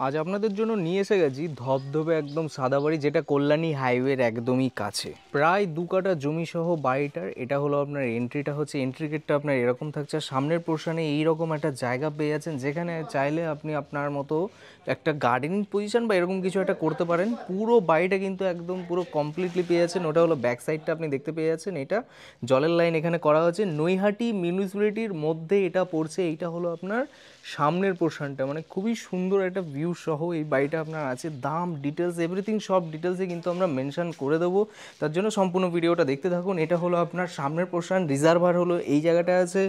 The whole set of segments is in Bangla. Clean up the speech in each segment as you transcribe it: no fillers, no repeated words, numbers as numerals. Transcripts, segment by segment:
আজ আপনাদের জন্য নিয়ে এসে গেছি ধবধবে একদম সাদা বাড়ি, যেটা কল্যাণী হাইওয়ের একদমই কাছে। প্রায় 2 কাঠা জমি সহ বাড়িটার এটা হলো আপনার এন্ট্রিটা হচ্ছে। এন্ট্রি গেটটা আপনার এরকম থাকছে, সামনের পোর্শনে এইরকম একটা জায়গা পেয়ে যাচ্ছেন, যেখানে চাইলে আপনি আপনার মতো একটা গার্ডেনিং পজিশন বা এরকম কিছু একটা করতে পারেন। পুরো বাড়িটা কিন্তু একদম পুরো কমপ্লিটলি পেয়ে যাচ্ছেন। ওটা হলো ব্যাক সাইডটা আপনি দেখতে পেয়ে যাচ্ছেন। এটা জলের লাইন এখানে করা হচ্ছে, নৈহাটি মিউনিসিপ্যালিটির মধ্যে এটা পড়ছে। এইটা হলো আপনার সামনের পোর্শনটা, মানে খুবই সুন্দর একটা ভিউ সহ এই বাড়িটা আপনার আছে। দাম, ডিটেলস, এভরিথিং সব ডিটেলসে কিন্তু আমরা মেনশন করে দেবো, তার জন্য সম্পূর্ণ ভিডিওটা দেখতে থাকুন। এটা হলো আপনার সামনের পোর্শন, রিজার্ভার হলো এই জায়গাটা আছে,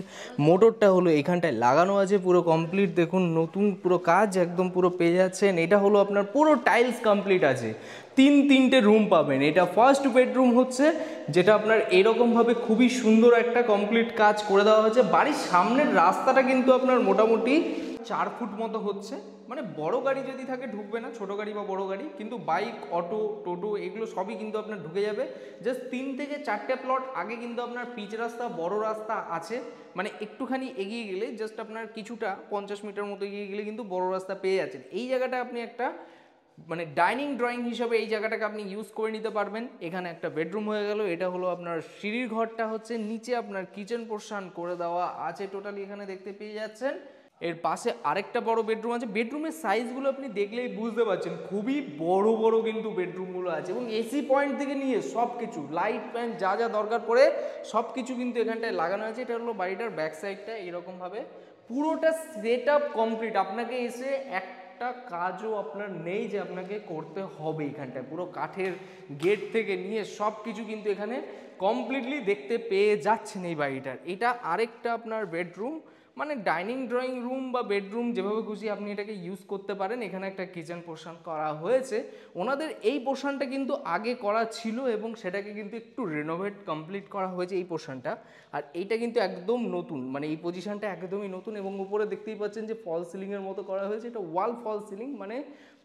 মোটরটা হলো এখানটায় লাগানো আছে পুরো কমপ্লিট। দেখুন নতুন পুরো কাজ একদম পুরো পেয়ে যাচ্ছেন। এটা হলো আপনার পুরো টাইলস কমপ্লিট আছে, তিনটে রুম পাবেন। এটা ফার্স্ট বেডরুম হচ্ছে, যেটা আপনার এরকমভাবে খুবই সুন্দর একটা কমপ্লিট কাজ করে দেওয়া হয়েছে। বাড়ির সামনের রাস্তাটা কিন্তু আপনার মোটামুটি 4 ফুট মতো হচ্ছে, মানে বড় গাড়ি যদি থাকে ঢুকবে না, ছোট গাড়ি বা বড় গাড়ি, কিন্তু বাইক, অটো, টোটো এগুলো সবই কিন্তু আপনার ঢুকে যাবে। জাস্ট 3 থেকে 4টে প্লট আগে কিন্তু আপনার পিচ রাস্তা, বড় রাস্তা আছে, মানে একটুখানি এগিয়ে গেলে জাস্ট আপনার কিছুটা 50 মিটার মতো এগিয়ে গেলে কিন্তু বড় রাস্তা পেয়ে যাচ্ছেন। এই জায়গাটা আপনি একটা মানে ডাইনিং ড্রয়িং হিসাবে এই জায়গাটাকে আপনি ইউজ করে নিতে পারবেন। এখানে একটা বেডরুম হয়ে গেল। এটা হলো আপনার সিঁড়ির ঘরটা হচ্ছে, নিচে আপনার কিচেন পোর্শন করে দেওয়া আছে টোটালি, এখানে দেখতে পেয়ে যাচ্ছেন। এর পাশে আরেকটা বড় বেডরুম আছে। বেডরুমের সাইজগুলো আপনি দেখলেই বুঝতে পারছেন, খুবই বড় বড় কিন্তু বেডরুমগুলো আছে, এবং এসি পয়েন্ট থেকে নিয়ে সব কিছু, লাইট ফ্যান যা যা দরকার পড়ে সব কিছু কিন্তু এখানটায় লাগানো আছে। এটা হলো বাড়িটার ব্যাক সাইডটা এরকমভাবে পুরোটা সেট আপ কমপ্লিট। আপনাকে এসে একটা কাজও আপনার নেই যে আপনাকে করতে হবে। এখানটায় পুরো কাঠের গেট থেকে নিয়ে সব কিছু কিন্তু এখানে কমপ্লিটলি দেখতে পেয়ে যাচ্ছেন এই বাড়িটার। এটা আরেকটা আপনার বেডরুম, মানে ডাইনিং ড্রয়িং রুম বা বেডরুম যেভাবে খুশি আপনি এটাকে ইউজ করতে পারেন। এখানে একটা কিচেন পোর্শন করা হয়েছে। ওনাদের এই পোর্শনটা কিন্তু আগে করা ছিল, এবং সেটাকে কিন্তু একটু রেনোভেট কমপ্লিট করা হয়েছে এই পোর্শনটা। আর এইটা কিন্তু একদম নতুন, মানে এই পজিশনটা একদমই নতুন। এবং উপরে দেখতেই পাচ্ছেন যে ফল সিলিংয়ের মতো করা হয়েছে, এটা ওয়াল ফল সিলিং, মানে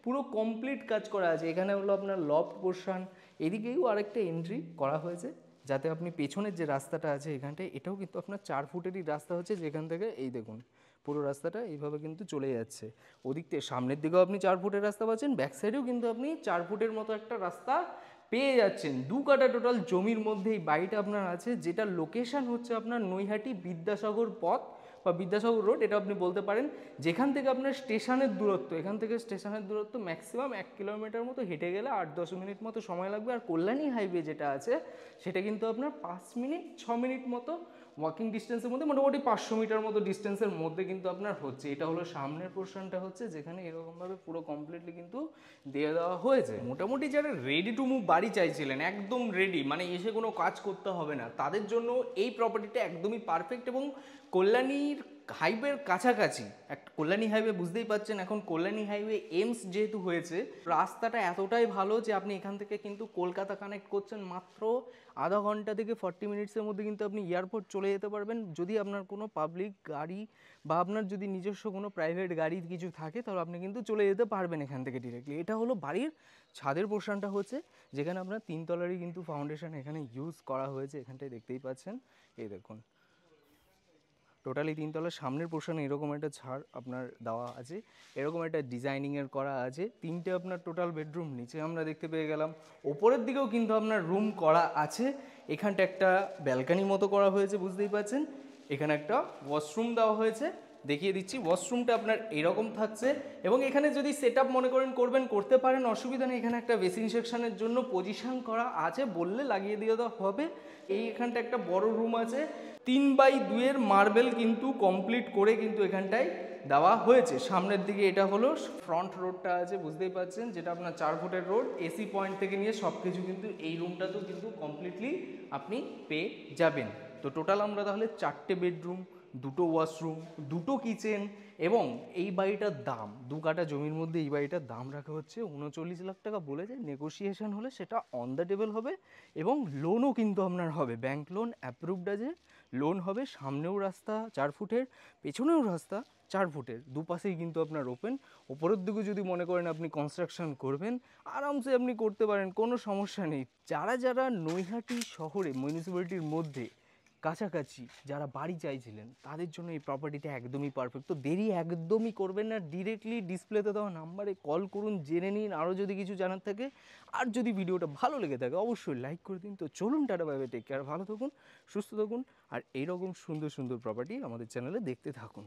পুরো কমপ্লিট কাজ করা আছে। এখানে হলো আপনার লফট পোর্শন, এদিকেও আরেকটা এন্ট্রি করা হয়েছে, যাতে আপনি পেছনের যে রাস্তাটা আছে এখানটায়, এটাও কিন্তু আপনার 4 ফুটেরই রাস্তা হচ্ছে, যেখান থেকে এই দেখুন পুরো রাস্তাটা এইভাবে কিন্তু চলে যাচ্ছে। ওদিক থেকে সামনের দিকেও আপনি 4 ফুটের রাস্তা পাচ্ছেন, ব্যাক সাইডেও কিন্তু আপনি 4 ফুটের মতো একটা রাস্তা পেয়ে যাচ্ছেন। 2 কাঠা টোটাল জমির মধ্যে এই বাড়িটা আপনার আছে, যেটা লোকেশন হচ্ছে আপনার নৈহাটি বিদ্যাসাগর পথ বা বিদ্যাসাগর রোড, এটা আপনি বলতে পারেন। যেখান থেকে আপনার স্টেশনের দূরত্ব, এখান থেকে স্টেশনের দূরত্ব ম্যাক্সিমাম 1 কিলোমিটার মতো, হেঁটে গেলে 8-10 মিনিট মতো সময় লাগবে। আর কল্যাণী হাইওয়ে যেটা আছে সেটা কিন্তু আপনার 5 মিনিট 6 মিনিট মতো ওয়াকিং ডিস্টেন্সের মধ্যে, মোটামুটি 500 মিটার মতো ডিস্টেন্সের মধ্যে কিন্তু আপনার হচ্ছে। এটা হলো সামনের পোর্শনটা হচ্ছে, যেখানে এরকমভাবে পুরো কমপ্লিটলি কিন্তু দিয়ে দেওয়া হয়েছে। মোটামুটি যারা রেডি টু মুভ বাড়ি চাইছিলেন, একদম রেডি, মানে এসে কোনো কাজ করতে হবে না, তাদের জন্য এই প্রপার্টিটা একদমই পারফেক্ট। এবং কল্যাণীর হাইওয়ের কাছাকাছি, একটা কল্যাণী হাইওয়ে বুঝতেই পারছেন, এখন কল্যাণী হাইওয়ে এমস যেহেতু হয়েছে, রাস্তাটা এতটাই ভালো যে আপনি এখান থেকে কিন্তু কলকাতা কানেক্ট করছেন মাত্র আধা ঘন্টা থেকে 40 মিনিটসের মধ্যে কিন্তু আপনি এয়ারপোর্ট চলে যেতে পারবেন। যদি আপনার কোনো পাবলিক গাড়ি বা আপনার যদি নিজস্ব কোনো প্রাইভেট গাড়ি কিছু থাকে, তাহলে আপনি কিন্তু চলে যেতে পারবেন এখান থেকে ডিরেক্টলি। এটা হলো বাড়ির ছাদের পোর্শনটা হচ্ছে, যেখানে আপনার 3 তলারই কিন্তু ফাউন্ডেশন এখানে ইউজ করা হয়েছে। এখানটায় দেখতেই পাচ্ছেন, এই দেখুন টোটালি 3 তলার সামনের পোর্শনে এরকম একটা ছাড় আপনার দেওয়া আছে, এরকম একটা ডিজাইনিংয়ের করা আছে। 3টে আপনার টোটাল বেডরুম নিচে আমরা দেখতে পেয়ে গেলাম। ওপরের দিকেও কিন্তু আপনার রুম করা আছে। এখানটা একটা ব্যালকানি মতো করা হয়েছে, বুঝতেই পারছেন। এখানে একটা ওয়াশরুম দেওয়া হয়েছে, দেখিয়ে দিচ্ছি। ওয়াশরুমটা আপনার এরকম থাকছে, এবং এখানে যদি সেট আপ মনে করেন করবেন, করতে পারেন, অসুবিধা নেই। এখানে একটা বেসিন সেকশনের জন্য পজিশন করা আছে, বললে লাগিয়ে দিয়ে দেওয়া হবে। এখানটা একটা বড় রুম আছে, 3x2 মার্বেল কিন্তু কমপ্লিট করে কিন্তু এখানটায় দেওয়া হয়েছে। সামনের দিকে এটা হলো ফ্রন্ট রোডটা আছে, বুঝতেই পারছেন, যেটা আপনার 4 ফুটের রোড। এসি পয়েন্ট থেকে নিয়ে সব কিছু কিন্তু এই রুমটাতেও কিন্তু কমপ্লিটলি আপনি পেয়ে যাবেন। তো টোটাল আমরা তাহলে 4টে বেডরুম, 2টো ওয়াশরুম, 2টো কিচেন, এবং এই বাড়িটার দাম, 2 কাঠা জমির মধ্যে এই বাড়িটার দাম রাখা হচ্ছে 39 লাখ টাকা। বলে যায় নেগোসিয়েশন হলে সেটা অন দ্য টেবল হবে, এবং লোনও কিন্তু আপনার হবে, ব্যাংক লোন অ্যাপ্রুভড আছে, লোন হবে। সামনেও রাস্তা 4 ফুটের, পেছনেও রাস্তা 4 ফুটের, দুপাশেই কিন্তু আপনার ওপেন। ওপরের দিকে যদি মনে করেন আপনি কনস্ট্রাকশন করবেন, আরামসে আপনি করতে পারেন, কোনো সমস্যা নেই। যারা যারা নৈহাটি শহরে মিউনিসিপ্যালিটির মধ্যে কাছাকাছি যারা বাড়ি চাইছিলেন তাদের জন্য এই প্রপার্টিটা একদমই পারফেক্ট। তো দেরি একদমই করবেন না, ডিরেক্টলি ডিসপ্লেতে দেওয়া নাম্বারে কল করুন, জেনে নিন আরও যদি কিছু জানার থাকে। আর যদি ভিডিওটা ভালো লেগে থাকে অবশ্যই লাইক করে দিন। তো চলুন, tata bye bye, take care, ভালো থাকুন, সুস্থ থাকুন, আর এইরকম সুন্দর সুন্দর প্রপার্টি আমাদের চ্যানেলে দেখতে থাকুন।